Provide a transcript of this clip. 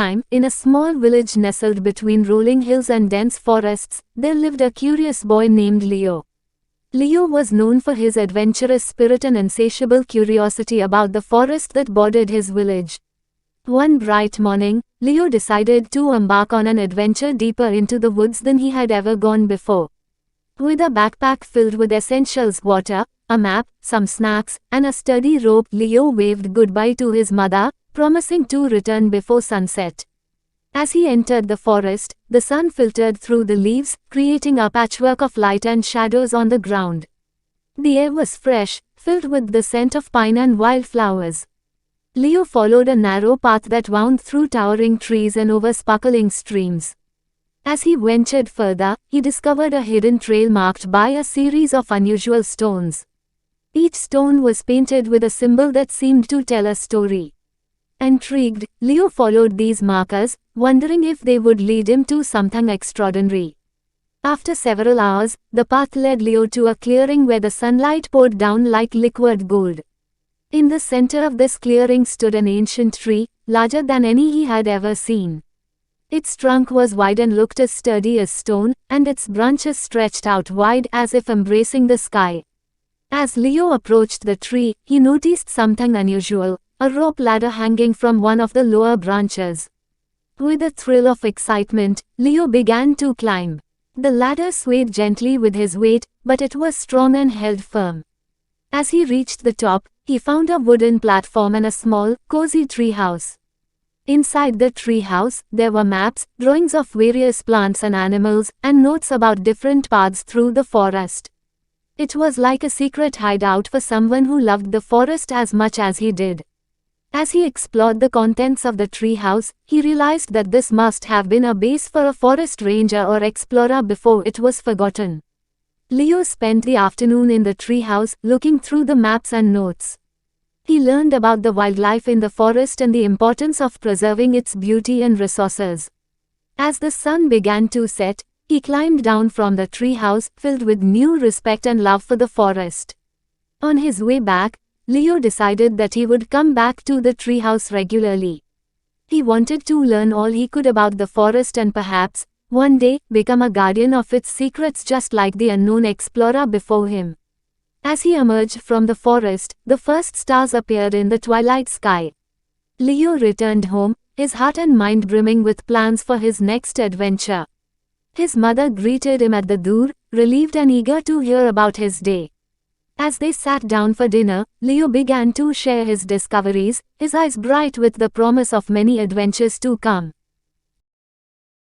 time, in a small village nestled between rolling hills and dense forests, there lived a curious boy named Leo. Leo was known for his adventurous spirit and insatiable curiosity about the forest that bordered his village. One bright morning, Leo decided to embark on an adventure deeper into the woods than he had ever gone before. With a backpack filled with essentials: water, a map, some snacks, and a sturdy rope, Leo waved goodbye to his mother, promising to return before sunset. As he entered the forest, the sun filtered through the leaves, creating a patchwork of light and shadows on the ground. The air was fresh, filled with the scent of pine and wildflowers. Leo followed a narrow path that wound through towering trees and over sparkling streams. As he ventured further, he discovered a hidden trail marked by a series of unusual stones. Each stone was painted with a symbol that seemed to tell a story. Intrigued, Leo followed these markers, wondering if they would lead him to something extraordinary. After several hours, the path led Leo to a clearing where the sunlight poured down like liquid gold. In the center of this clearing stood an ancient tree, larger than any he had ever seen. Its trunk was wide and looked as sturdy as stone, and its branches stretched out wide as if embracing the sky. As Leo approached the tree, he noticed something unusual: a rope ladder hanging from one of the lower branches. With a thrill of excitement, Leo began to climb. The ladder swayed gently with his weight, but it was strong and held firm. As he reached the top, he found a wooden platform and a small, cozy tree house. Inside the tree house, there were maps, drawings of various plants and animals, and notes about different paths through the forest. It was like a secret hideout for someone who loved the forest as much as he did. As he explored the contents of the treehouse, he realized that this must have been a base for a forest ranger or explorer before it was forgotten. Leo spent the afternoon in the treehouse, looking through the maps and notes. He learned about the wildlife in the forest and the importance of preserving its beauty and resources. As the sun began to set, he climbed down from the treehouse, filled with new respect and love for the forest. On his way back, Leo decided that he would come back to the treehouse regularly. He wanted to learn all he could about the forest and perhaps, one day, become a guardian of its secrets just like the unknown explorer before him. As he emerged from the forest, the first stars appeared in the twilight sky. Leo returned home, his heart and mind brimming with plans for his next adventure. His mother greeted him at the door, relieved and eager to hear about his day. As they sat down for dinner, Leo began to share his discoveries, his eyes bright with the promise of many adventures to come.